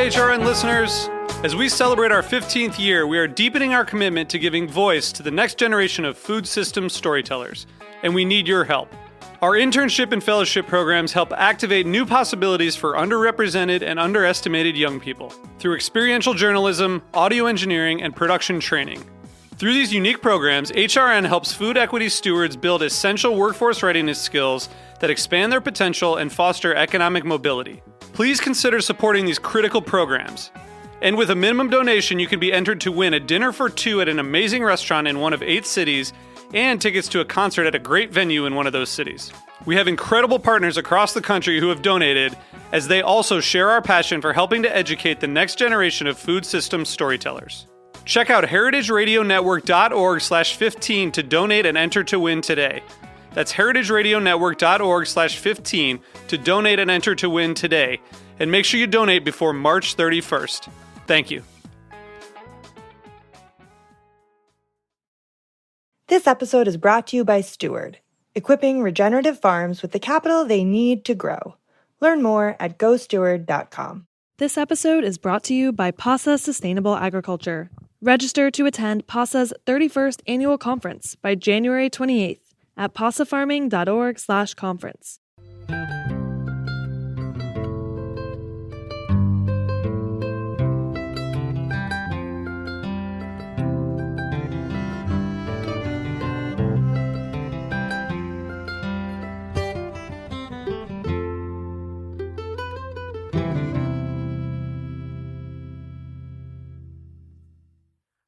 HRN listeners. As we celebrate our 15th year, we are deepening our commitment to giving voice to the next generation of food systems storytellers, and we need your help. Our internship and fellowship programs help activate new possibilities for underrepresented and underestimated young people through experiential journalism, audio engineering, and production training. Through these unique programs, HRN helps food equity stewards build essential workforce readiness skills that expand their potential and foster economic mobility. Please consider supporting these critical programs. And with a minimum donation, you can be entered to win a dinner for two at an amazing restaurant in one of 8 cities and tickets to a concert at a great venue in one of those cities. We have incredible partners across the country who have donated, as they also share our passion for helping to educate the next generation of food systems storytellers. Check out heritageradionetwork.org/15 to donate and enter to win today. That's heritageradionetwork.org/15 to donate and enter to win today. And make sure you donate before March 31st. Thank you. This episode is brought to you by Steward, equipping regenerative farms with the capital they need to grow. Learn more at gosteward.com. This episode is brought to you by PASA Sustainable Agriculture. Register to attend PASA's 31st annual conference by January 28th at pasafarming.org/conference.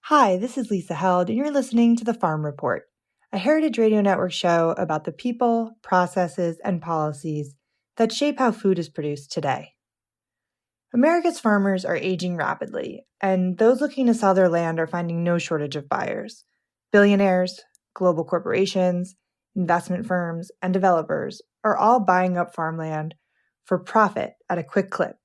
Hi, this is Lisa Held, and you're listening to The Farm Report, a Heritage Radio Network show about the people, processes, and policies that shape how food is produced today. America's farmers are aging rapidly, and those looking to sell their land are finding no shortage of buyers. Billionaires, global corporations, investment firms, and developers are all buying up farmland for profit at a quick clip,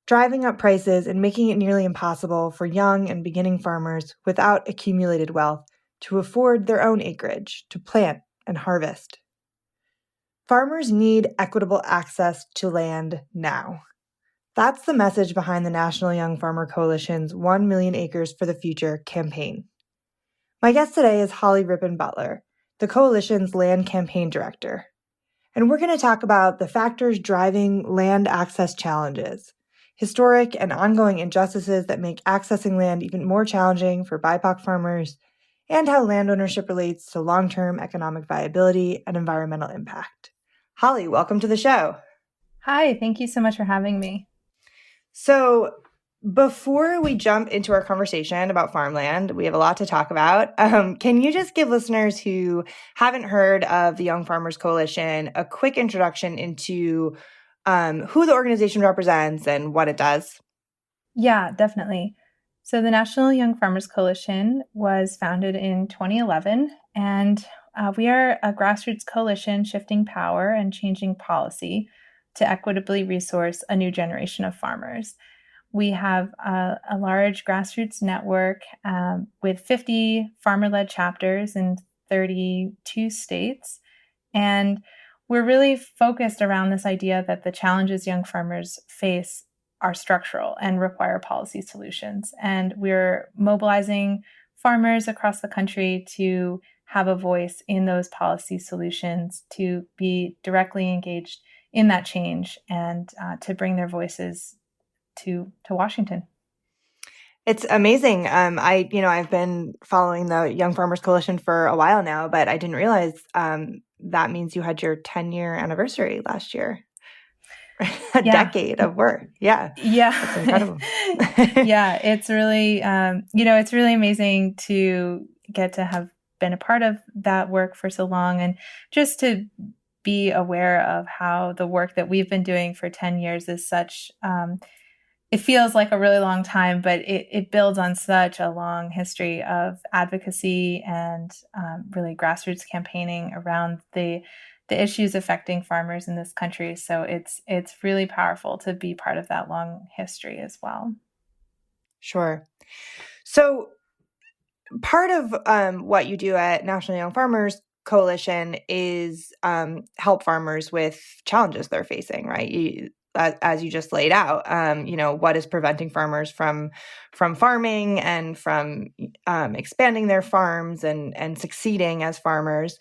driving up prices and making it nearly impossible for young and beginning farmers without accumulated wealth to afford their own acreage to plant and harvest. Farmers need equitable access to land now. That's the message behind the National Young Farmer Coalition's 1 Million Acres for the Future campaign. My guest today is Holly Rippon Butler, the coalition's land campaign director. And we're going to talk about the factors driving land access challenges, historic and ongoing injustices that make accessing land even more challenging for BIPOC farmers, and how land ownership relates to long-term economic viability and environmental impact. Holly, welcome to the show. Hi, thank you so much for having me. So before we jump into our conversation about farmland, we have a lot to talk about. Can you just give listeners who haven't heard of the Young Farmers Coalition a quick introduction into who the organization represents and what it does? Yeah, definitely. So the National Young Farmers Coalition was founded in 2011, and we are a grassroots coalition shifting power and changing policy to equitably resource a new generation of farmers. We have a large grassroots network with 50 farmer-led chapters in 32 states, and we're really focused around this idea that the challenges young farmers face are structural and require policy solutions. And we're mobilizing farmers across the country to have a voice in those policy solutions, to be directly engaged in that change, and to bring their voices to Washington. It's amazing. I've been following the Young Farmers Coalition for a while now, but I didn't realize that means you had your 10-year anniversary last year. Decade of work. Yeah. That's incredible. Yeah. It's really, it's really amazing to get to have been a part of that work for so long, and just to be aware of how the work that we've been doing for 10 years is such, it feels like a really long time, but it builds on such a long history of advocacy and really grassroots campaigning around the issues affecting farmers in this country. So it's really powerful to be part of that long history as well. Sure. So part of what you do at National Young Farmers Coalition is help farmers with challenges they're facing, right? as you just laid out. What is preventing farmers from farming and from expanding their farms and succeeding as farmers.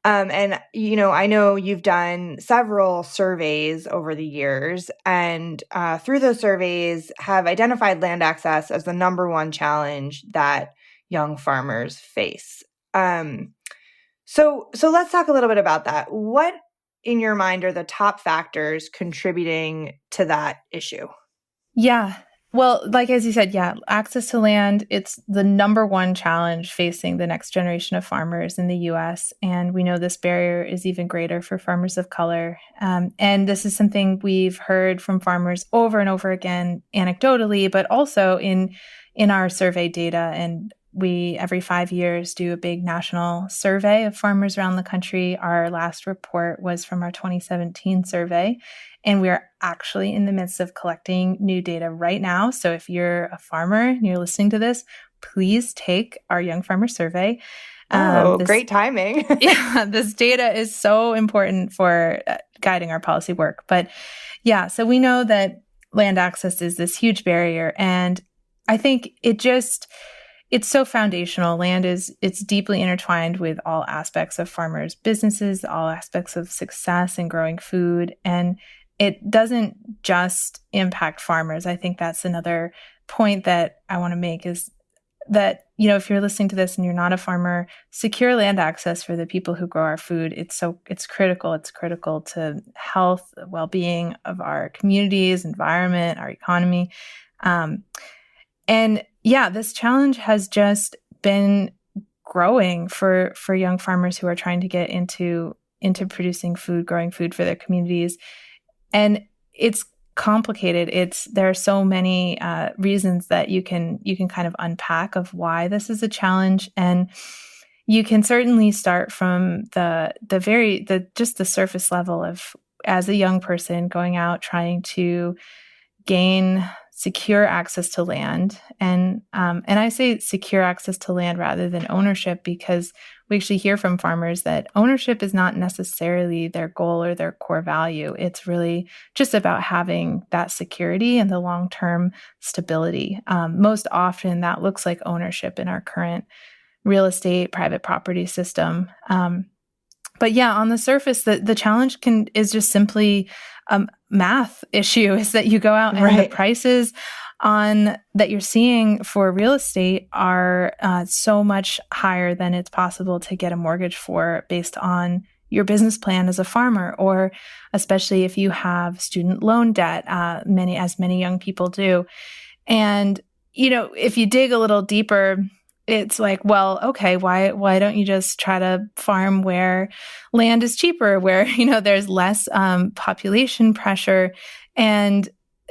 I know you've done several surveys over the years, and through those surveys have identified land access as the number one challenge that young farmers face. So let's talk a little bit about that. What, in your mind, are the top factors contributing to that issue? Yeah. Well, like as you said, access to land, it's the number one challenge facing the next generation of farmers in the U.S. And we know this barrier is even greater for farmers of color. And this is something we've heard from farmers over and over again, anecdotally, but also in our survey data. And we, every 5 years, do a big national survey of farmers around the country. Our last report was from our 2017 survey. And we are actually in the midst of collecting new data right now. So if you're a farmer and you're listening to this, please take our Young Farmer Survey. Great timing. This data is so important for guiding our policy work. But so we know that land access is this huge barrier. And I think it's so foundational. Land it's deeply intertwined with all aspects of farmers' businesses, all aspects of success and growing food. And it doesn't just impact farmers. I think that's another point that I want to make is that, if you're listening to this and you're not a farmer, secure land access for the people who grow our food. It's critical. It's critical to health, well-being of our communities, environment, our economy. This challenge has just been growing for young farmers who are trying to get into producing food, growing food for their communities. And it's complicated. There are so many reasons that you can kind of unpack of why this is a challenge. And you can certainly start from the surface level of, as a young person going out trying to gain secure access to land. And I say secure access to land rather than ownership, because we actually hear from farmers that ownership is not necessarily their goal or their core value. It's really just about having that security and the long-term stability. Most often that looks like ownership in our current real estate, private property system. But on the surface, the challenge is just simply math issue, is that you go out and the prices that you're seeing for real estate are so much higher than it's possible to get a mortgage for based on your business plan as a farmer, or especially if you have student loan debt, many young people do. And, if you dig a little deeper, it's like, well, okay, why don't you just try to farm where land is cheaper, where, there's less population pressure? And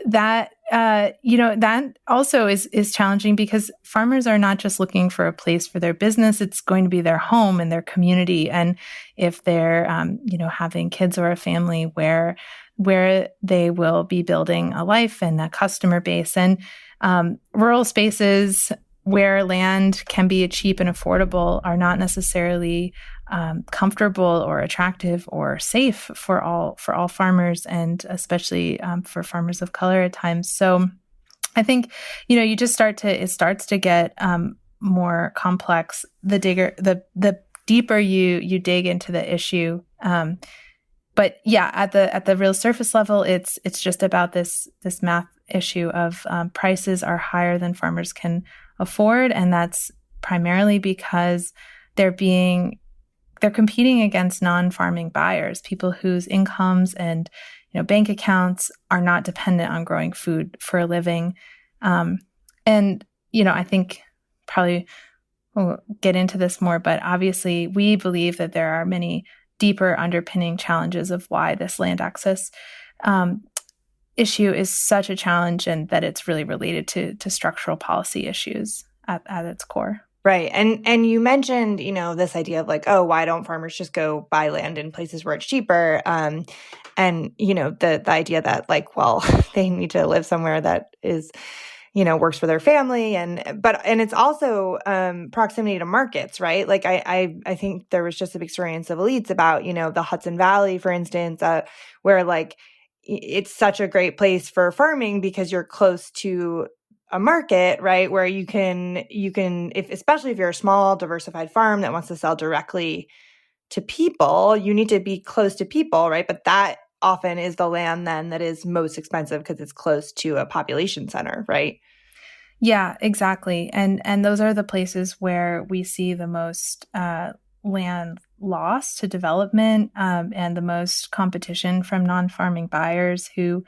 that, that also is challenging, because farmers are not just looking for a place for their business. It's going to be their home and their community. And if they're, having kids or a family where they will be building a life and a customer base, and rural spaces where land can be cheap and affordable are not necessarily comfortable or attractive or safe for all farmers, and especially for farmers of color at times. So I think, it starts to get more complex the deeper you dig into the issue. But at the real surface level, it's just about this math issue of prices are higher than farmers can afford, and that's primarily because they're competing against non-farming buyers, people whose incomes and bank accounts are not dependent on growing food for a living. I think probably we'll get into this more, but obviously we believe that there are many deeper underpinning challenges of why this land access issue is such a challenge, and that it's really related to structural policy issues at its core. Right. And you mentioned, this idea of like, oh, why don't farmers just go buy land in places where it's cheaper? And, the idea that like, well, they need to live somewhere that is, works for their family. And it's also proximity to markets, right? Like I think there was just a big story in Civil Eats about, the Hudson Valley, for instance, where like it's such a great place for farming because you're close to a market, right? Where you can, especially if you're a small diversified farm that wants to sell directly to people, you need to be close to people, right? But that often is the land then that is most expensive because it's close to a population center, right? Yeah, exactly. And those are the places where we see the most land loss to development, and the most competition from non-farming buyers who,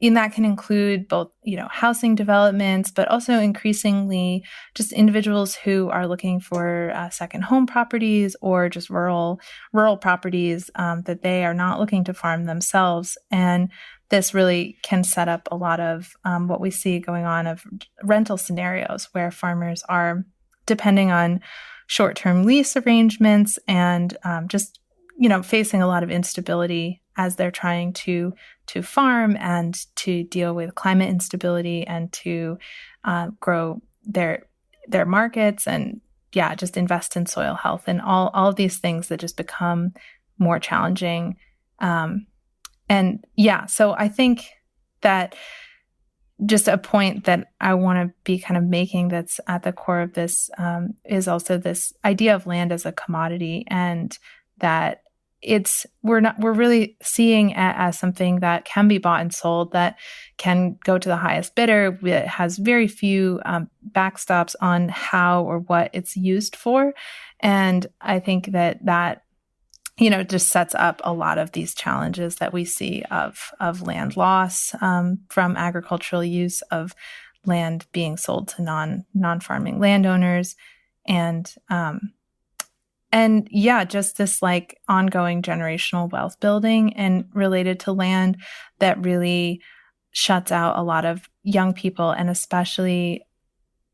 and that can include both, housing developments, but also increasingly just individuals who are looking for second home properties or just rural properties that they are not looking to farm themselves. And this really can set up a lot of what we see going on of rental scenarios where farmers are depending on short-term lease arrangements and just facing a lot of instability as they're trying to farm and to deal with climate instability and to grow their markets and just invest in soil health and all of these things that just become more challenging. So I think that just a point that I want to be kind of making that's at the core of this is also this idea of land as a commodity, and that we're really seeing it as something that can be bought and sold, that can go to the highest bidder. It has very few backstops on how or what it's used for. And I think that just sets up a lot of these challenges that we see of land loss from agricultural use, of land being sold to non-farming landowners, and just this like ongoing generational wealth building and related to land that really shuts out a lot of young people, and especially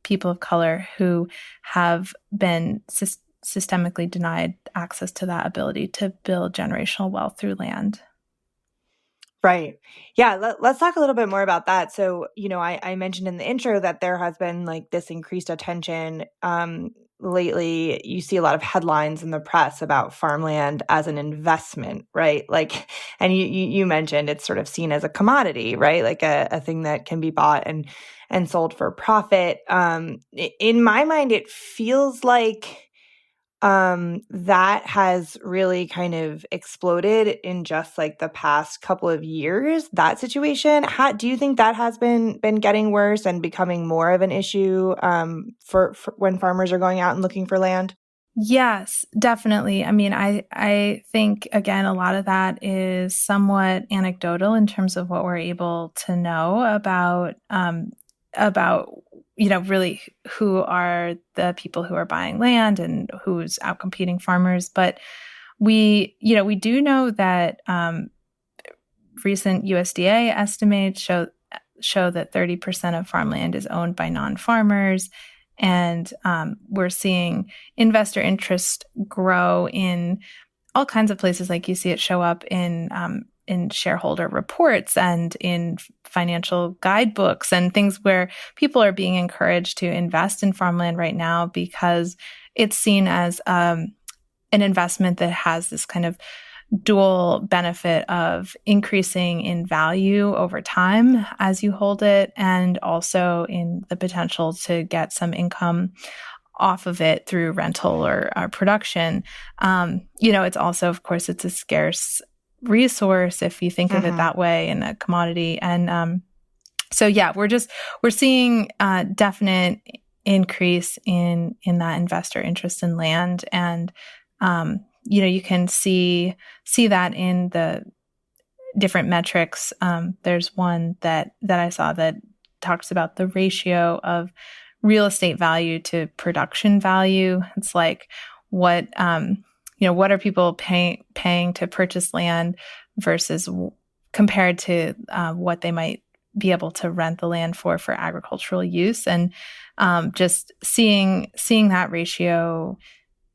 people of color who have been systemically denied access to that ability to build generational wealth through land. Right. Yeah. Let's talk a little bit more about that. So, I mentioned in the intro that there has been like this increased attention lately. You see a lot of headlines in the press about farmland as an investment, right? Like, and you mentioned it's sort of seen as a commodity, right? Like a thing that can be bought and sold for profit. In my mind, it feels like that has really kind of exploded in just like the past couple of years, that situation. Do you think that has been getting worse and becoming more of an issue for when farmers are going out and looking for land? Yes, definitely. I mean, I think, again, a lot of that is somewhat anecdotal in terms of what we're able to know about really who are the people who are buying land and who's outcompeting farmers. But we do know that recent USDA estimates show that 30% of farmland is owned by non-farmers. And we're seeing investor interest grow in all kinds of places. Like you see it show up in shareholder reports and in financial guidebooks and things where people are being encouraged to invest in farmland right now because it's seen as an investment that has this kind of dual benefit of increasing in value over time as you hold it, and also in the potential to get some income off of it through rental or production. It's also, of course, it's a scarce resource if you think of it that way, in a commodity. And we're seeing a definite increase in that investor interest in land. And you can see that in the different metrics. There's one that I saw that talks about the ratio of real estate value to production value. It's like what are people paying to purchase land versus compared to what they might be able to rent the land for agricultural use. And just seeing that ratio,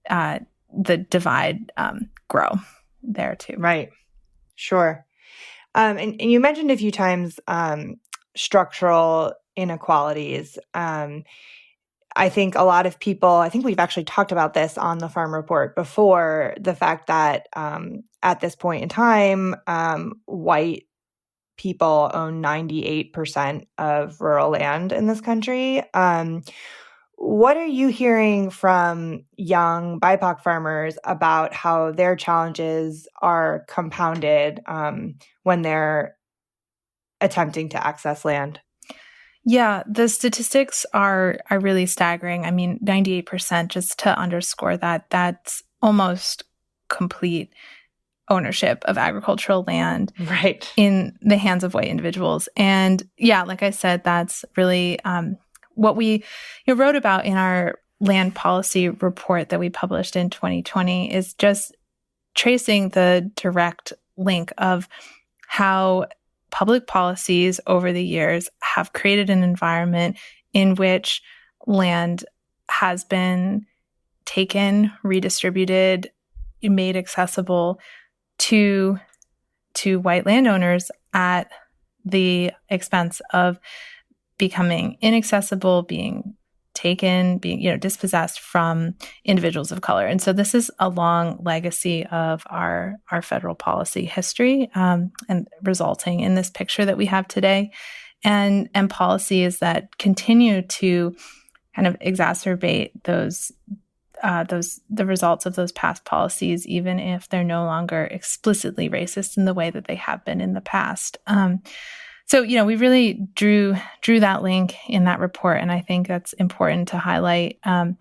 the divide grow there too. Right. Sure. And you mentioned a few times structural inequalities. I think a lot of people, I think we've actually talked about this on the Farm Report before, the fact that at this point in time, white people own 98% of rural land in this country. What are you hearing from young BIPOC farmers about how their challenges are compounded when they're attempting to access land? Yeah, the statistics are really staggering. I mean, 98%, just to underscore that, that's almost complete ownership of agricultural land Right. in the hands of white individuals. And yeah, like I said, that's really what we wrote about in our land policy report that we published in 2020 is just tracing the direct link of how public policies over the years have created an environment in which land has been taken, redistributed, made accessible to white landowners at the expense of becoming inaccessible, being taken, being dispossessed from individuals of color. And so this is a long legacy of our federal policy history, and resulting in this picture that we have today, and policies that continue to kind of exacerbate the results of those past policies, even if they're no longer explicitly racist in the way that they have been in the past. So, we really drew that link in that report, and I think that's important to highlight. And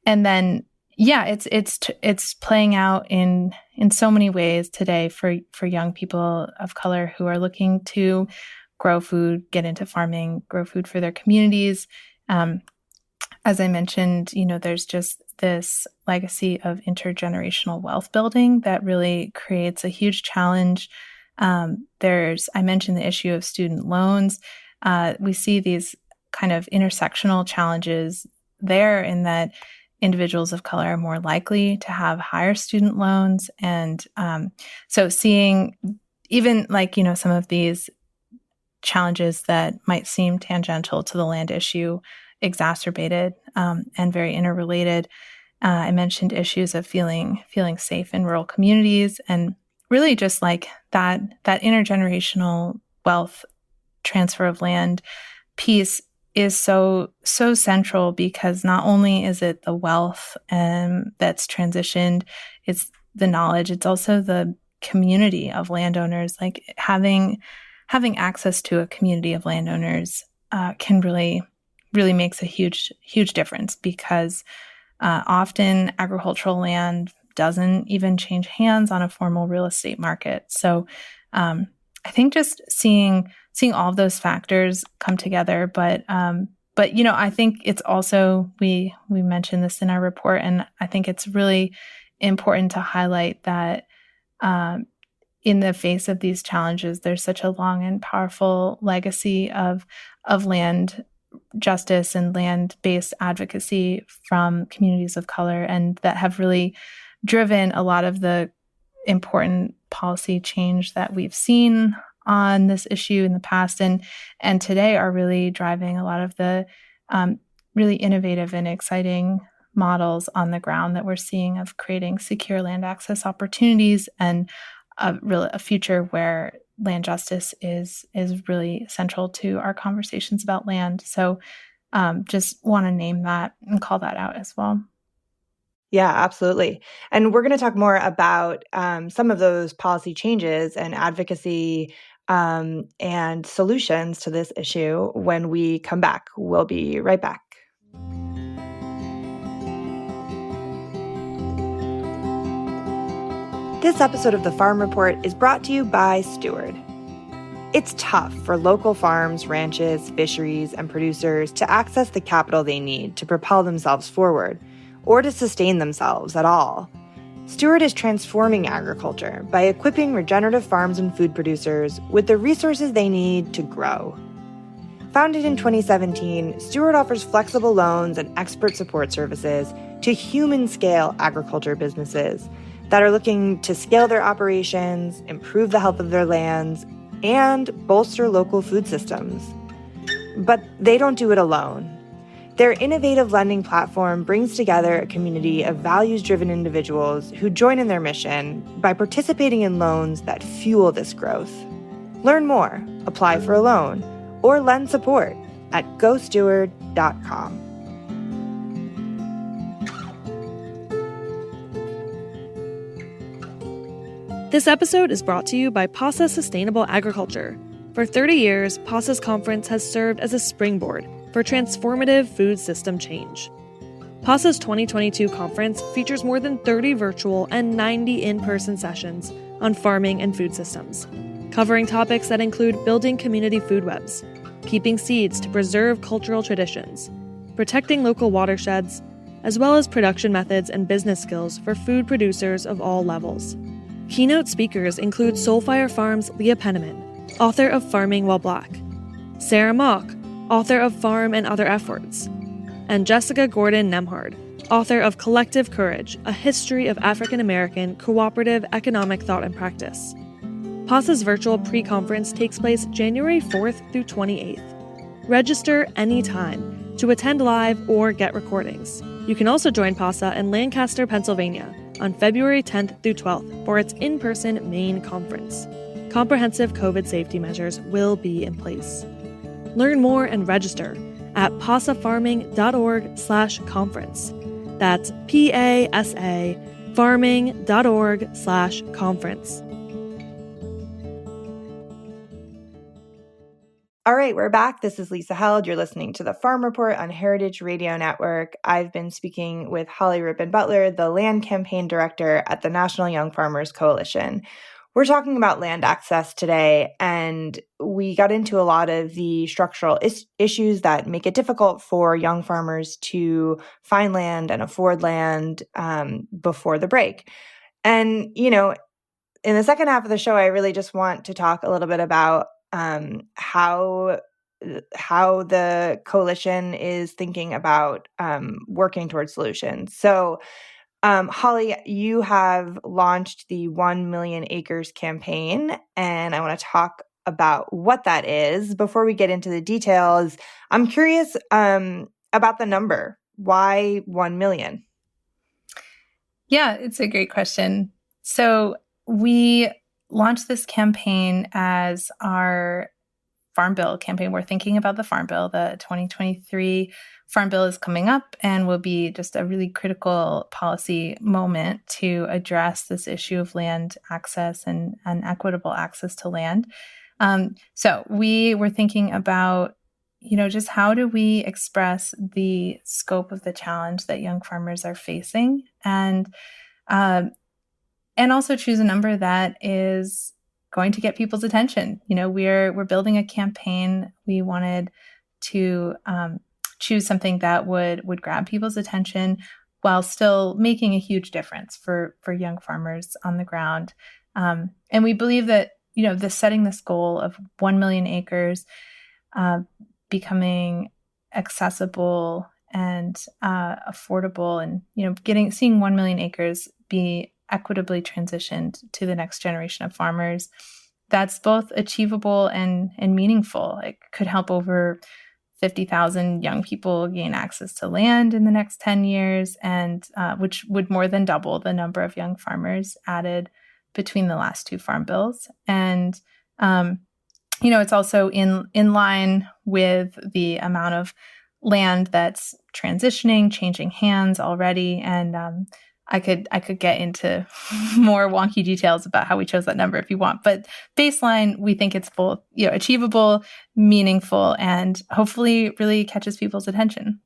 then, it's playing out in so many ways today for young people of color who are looking to grow food, get into farming, grow food for their communities. As I mentioned, there's just this legacy of intergenerational wealth building that really creates a huge challenge. I mentioned the issue of student loans. We see these kind of intersectional challenges there in that individuals of color are more likely to have higher student loans. And so seeing even some of these challenges that might seem tangential to the land issue exacerbated and very interrelated. I mentioned issues of feeling safe in rural communities, and really just like that intergenerational wealth transfer of land piece is so central, because not only is it the wealth that's transitioned, it's the knowledge, it's also the community of landowners. Like having access to a community of landowners can really makes a huge difference, because often agricultural land doesn't even change hands on a formal real estate market. So I think just seeing all of those factors come together, but I think it's also, we mentioned this in our report, and I think it's really important to highlight that in the face of these challenges, there's such a long and powerful legacy of land justice and land-based advocacy from communities of color, and that have really driven a lot of the important policy change that we've seen on this issue in the past, and today are really driving a lot of the really innovative and exciting models on the ground that we're seeing of creating secure land access opportunities, and a future where land justice is really central to our conversations about land. So just want to name that and call that out as well. Yeah, absolutely. And we're going to talk more about some of those policy changes and advocacy and solutions to this issue when we come back. We'll be right back. This episode of The Farm Report is brought to you by Steward. It's tough for local farms, ranches, fisheries, and producers to access the capital they need to propel themselves forward, or to sustain themselves at all. Steward is transforming agriculture by equipping regenerative farms and food producers with the resources they need to grow. Founded in 2017, Steward offers flexible loans and expert support services to human-scale agriculture businesses that are looking to scale their operations, improve the health of their lands, and bolster local food systems. But they don't do it alone. Their innovative lending platform brings together a community of values-driven individuals who join in their mission by participating in loans that fuel this growth. Learn more, apply for a loan, or lend support at gosteward.com. This episode is brought to you by PASA Sustainable Agriculture. For 30 years, PASA's conference has served as a springboard for transformative food system change. PASA's 2022 conference features more than 30 virtual and 90 in-person sessions on farming and food systems, covering topics that include building community food webs, keeping seeds to preserve cultural traditions, protecting local watersheds, as well as production methods and business skills for food producers of all levels. Keynote speakers include Soulfire Farms' Leah Penniman, author of Farming While Black, Sarah Mock, author of Farm and Other F-Words, and Jessica Gordon Nemhard, author of Collective Courage, A History of African American Cooperative Economic Thought and Practice. PASA's virtual pre-conference takes place January 4th through 28th. Register anytime to attend live or get recordings. You can also join PASA in Lancaster, Pennsylvania on February 10th through 12th for its in-person main conference. Comprehensive COVID safety measures will be in place. Learn more and register at pasafarming.org/conference. That's PASA farming.org/conference. All right, we're back. This is Lisa Held. You're listening to the Farm Report on Heritage Radio Network. I've been speaking with Holly Rippon-Butler, the Land Campaign Director at the National Young Farmers Coalition. We're talking about land access today, and we got into a lot of the structural issues that make it difficult for young farmers to find land and afford land before the break. And, you know, in the second half of the show, I really just want to talk a little bit about how the coalition is thinking about working towards solutions. So, Holly, you have launched the 1 Million Acres campaign, and I want to talk about what that is. Before we get into the details, I'm curious about the number. Why 1 million? Yeah, it's a great question. So we launched this campaign as our Farm Bill campaign. We're thinking about the Farm Bill. The 2023 Farm Bill is coming up and will be just a really critical policy moment to address this issue of land access and equitable access to land. So we were thinking about, you know, just how do we express the scope of the challenge that young farmers are facing, and also choose a number that is going to get people's attention. You know, we're building a campaign. We wanted to choose something that would grab people's attention while still making a huge difference for young farmers on the ground. And we believe that, you know, setting this goal of 1 million acres becoming accessible and affordable, and, you know, seeing 1 million acres be equitably transitioned to the next generation of farmers, that's both achievable and meaningful. It could help over 50,000 young people gain access to land in the next 10 years, and which would more than double the number of young farmers added between the last two farm bills. And you know, it's also in line with the amount of land that's transitioning, changing hands already. And I could get into more wonky details about how we chose that number if you want. But baseline, we think it's both, you know, achievable, meaningful, and hopefully really catches people's attention.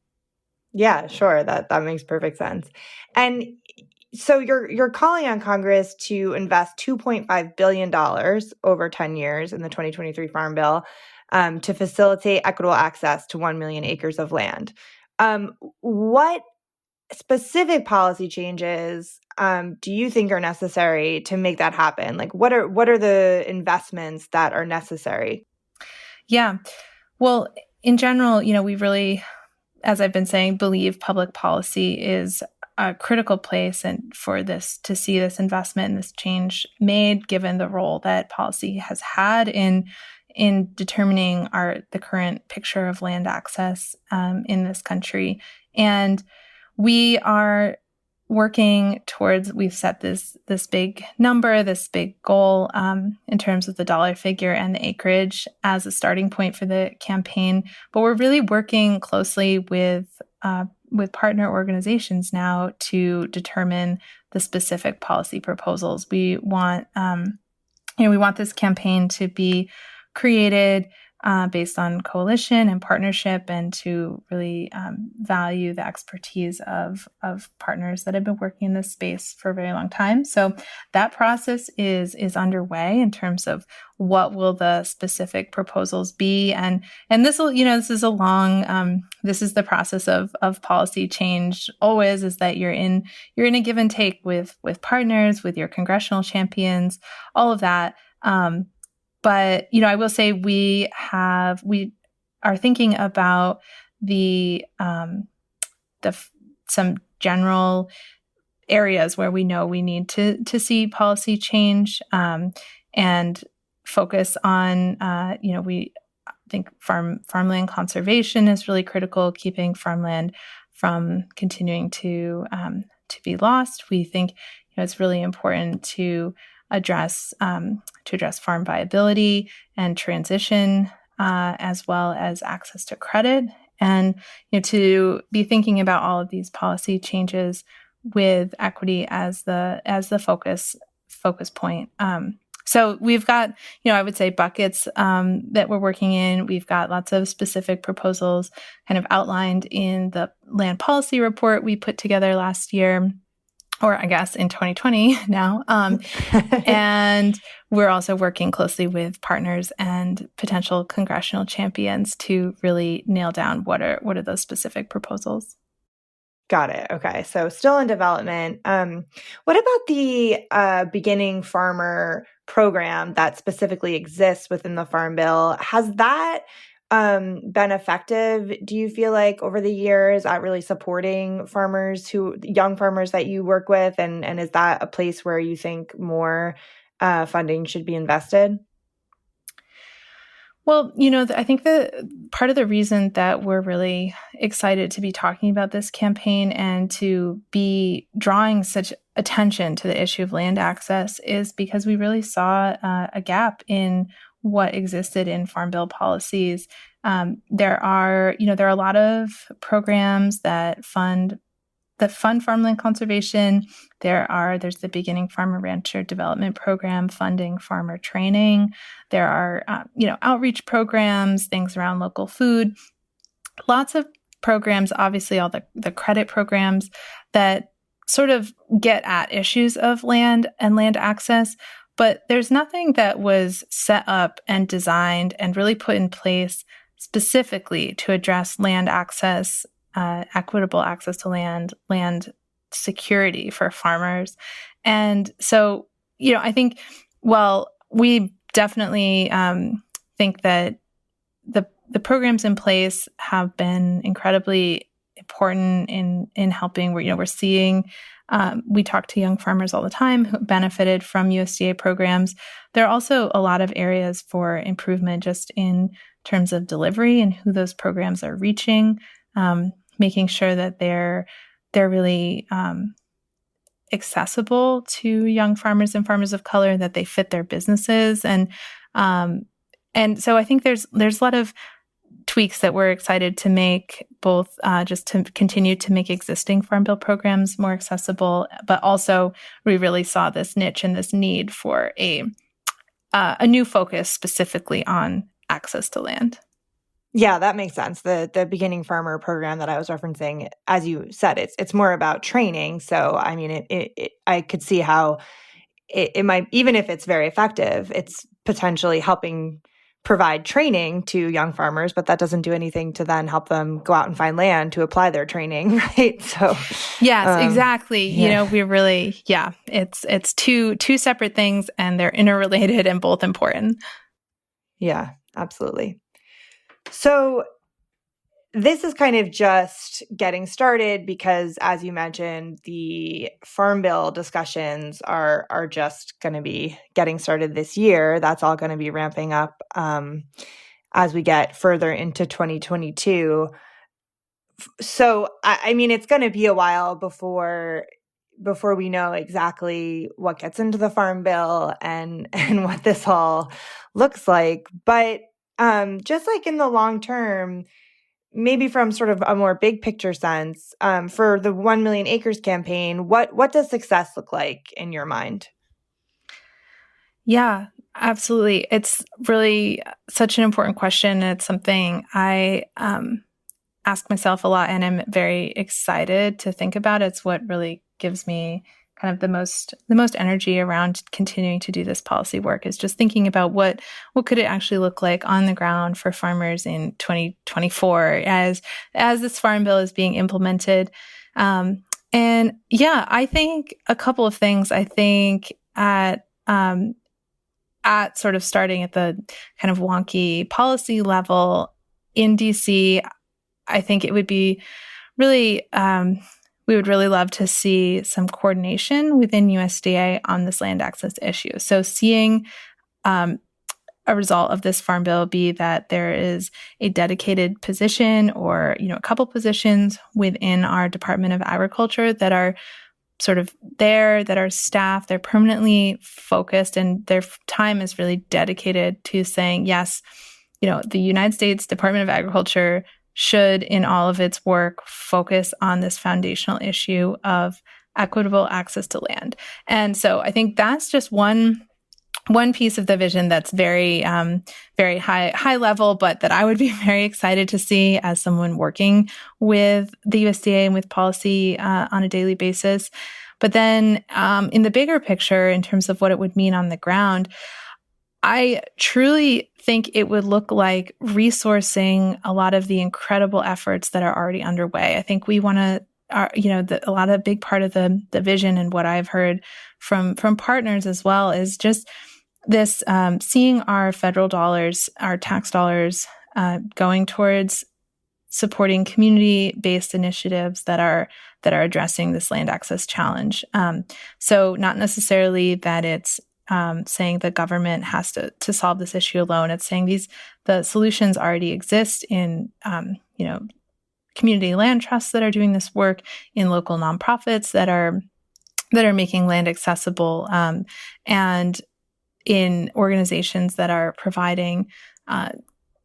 Yeah, sure. That makes perfect sense. And so you're calling on Congress to invest $2.5 billion over 10 years in the 2023 Farm Bill to facilitate equitable access to 1 million acres of land. What specific policy changes do you think are necessary to make that happen? Like, what are the investments that are necessary? Yeah. Well, in general, you know, we really, as I've been saying, believe public policy is a critical place and for this to see this investment and this change made, given the role that policy has had in determining the current picture of land access in this country. And we are working towards, we've set this big number, this big goal in terms of the dollar figure and the acreage as a starting point for the campaign. But we're really working closely with partner organizations now to determine the specific policy proposals. We want, we want this campaign to be created based on coalition and partnership, and to really value the expertise of partners that have been working in this space for a very long time. So that process is underway in terms of what will the specific proposals be, and this will, this is a long this is the process of policy change. Always is that you're in a give and take with partners, with your congressional champions, all of that. But, I will say we are thinking about some general areas where we know we need to see policy change, and focus on, we think farmland conservation is really critical, keeping farmland from continuing to be lost. We think, it's really important to address farm viability and transition, as well as access to credit, and to be thinking about all of these policy changes with equity as the focus point. So we've got, I would say buckets that we're working in. We've got lots of specific proposals kind of outlined in the land policy report we put together last year, or I guess in 2020 now. And we're also working closely with partners and potential congressional champions to really nail down what are those specific proposals. Got it. Okay. So still in development. What about the beginning farmer program that specifically exists within the Farm Bill? Has that been effective, do you feel like, over the years at really supporting young farmers that you work with? And is that a place where you think more funding should be invested? Well, I think that part of the reason that we're really excited to be talking about this campaign and to be drawing such attention to the issue of land access is because we really saw a gap in what existed in Farm Bill policies. There are a lot of programs that fund farmland conservation. There's the Beginning Farmer Rancher Development Program funding farmer training. There are, outreach programs, things around local food, lots of programs, obviously all the credit programs that sort of get at issues of land and land access. But there's nothing that was set up and designed and really put in place specifically to address land access, equitable access to land security for farmers. And so, I think, we definitely think that the programs in place have been incredibly important in helping. We're seeing, we talk to young farmers all the time who benefited from USDA programs. There are also a lot of areas for improvement just in terms of delivery and who those programs are reaching, making sure that they're really accessible to young farmers and farmers of color, that they fit their businesses. And so I think there's a lot of tweaks that we're excited to make, both just to continue to make existing Farm Bill programs more accessible, but also we really saw this niche and this need for a new focus specifically on access to land. Yeah, that makes sense. The Beginning Farmer program that I was referencing, as you said, it's more about training. So, I mean, I could see how it might, even if it's very effective, it's potentially helping provide training to young farmers, but that doesn't do anything to then help them go out and find land to apply their training, right? So, yes, exactly. Yeah. We really, it's two separate things, and they're interrelated and both important. Yeah, absolutely. So this is kind of just getting started because, as you mentioned, the Farm Bill discussions are just going to be getting started this year. That's all going to be ramping up as we get further into 2022. So, I mean, it's going to be a while before before we know exactly what gets into the Farm Bill and what this all looks like. But just like in the long term, maybe from sort of a more big picture sense, for the 1 Million Acres campaign, what does success look like in your mind? Yeah, absolutely. It's really such an important question. And it's something I ask myself a lot, and I'm very excited to think about. It's what really gives me kind of the most energy around continuing to do this policy work, is just thinking about what could it actually look like on the ground for farmers in 2024 as this Farm Bill is being implemented. And yeah, I think a couple of things. I think at sort of starting at the kind of wonky policy level in DC, I think it would be really, we would really love to see some coordination within USDA on this land access issue. So seeing a result of this Farm Bill be that there is a dedicated position or, a couple positions within our Department of Agriculture that are sort of there, that are staffed, they're permanently focused, and their time is really dedicated to saying, yes, the United States Department of Agriculture should, in all of its work, focus on this foundational issue of equitable access to land. And so I think that's just one piece of the vision that's very, very high level, but that I would be very excited to see as someone working with the USDA and with policy on a daily basis. But then in the bigger picture, in terms of what it would mean on the ground, I truly think it would look like resourcing a lot of the incredible efforts that are already underway. I think we want to, a lot of big part of the vision and what I've heard from partners as well is just this seeing our federal dollars, our tax dollars, going towards supporting community-based initiatives that are addressing this land access challenge. So not necessarily that it's saying the government has to solve this issue alone. It's saying the solutions already exist in community land trusts that are doing this work, in local nonprofits that are making land accessible, and in organizations that are providing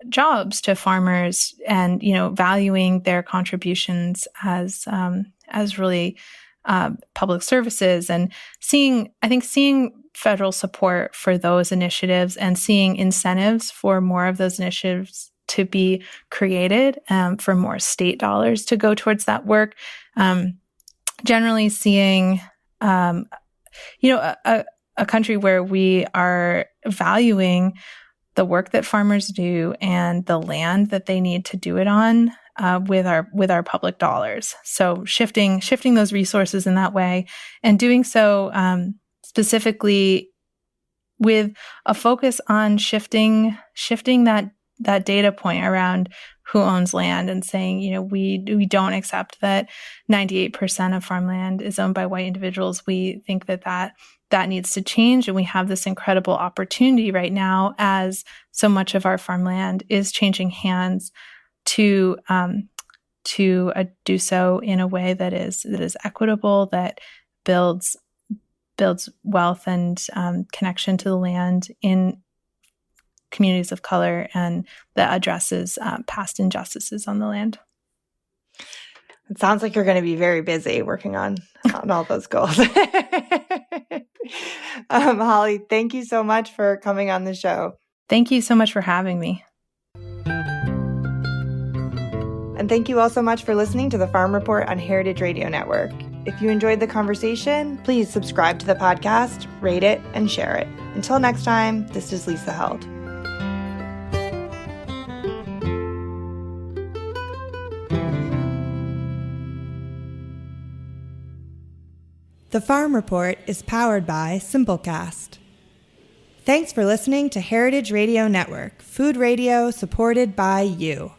jobs to farmers and valuing their contributions as really public services, and seeing federal support for those initiatives and seeing incentives for more of those initiatives to be created, for more state dollars to go towards that work. Generally seeing, a country where we are valuing the work that farmers do and the land that they need to do it on, with our public dollars. So shifting those resources in that way, and doing so specifically with a focus on shifting that data point around who owns land, and saying, we don't accept that 98% of farmland is owned by white individuals. We think that needs to change, and we have this incredible opportunity right now, as so much of our farmland is changing hands, to do so in a way that is equitable, that builds wealth and connection to the land in communities of color, and that addresses past injustices on the land. It sounds like you're going to be very busy working on all those goals. Holly, thank you so much for coming on the show. Thank you so much for having me. And thank you all so much for listening to the Farm Report on Heritage Radio Network. If you enjoyed the conversation, please subscribe to the podcast, rate it, and share it. Until next time, this is Lisa Held. The Farm Report is powered by Simplecast. Thanks for listening to Heritage Radio Network, food radio supported by you.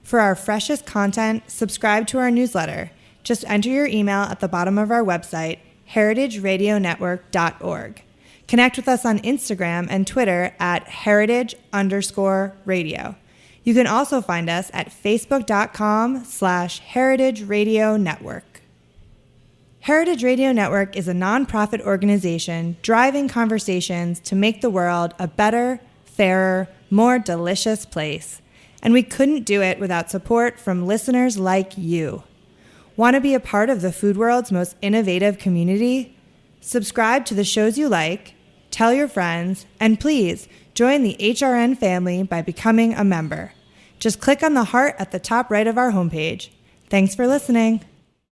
For our freshest content, subscribe to our newsletter. Just enter your email at the bottom of our website, heritageradionetwork.org. Connect with us on Instagram and Twitter at heritage_radio. You can also find us at facebook.com/Heritage Radio Network. Heritage Radio Network is a nonprofit organization driving conversations to make the world a better, fairer, more delicious place. And we couldn't do it without support from listeners like you. Want to be a part of the food world's most innovative community? Subscribe to the shows you like, tell your friends, and please join the HRN family by becoming a member. Just click on the heart at the top right of our homepage. Thanks for listening.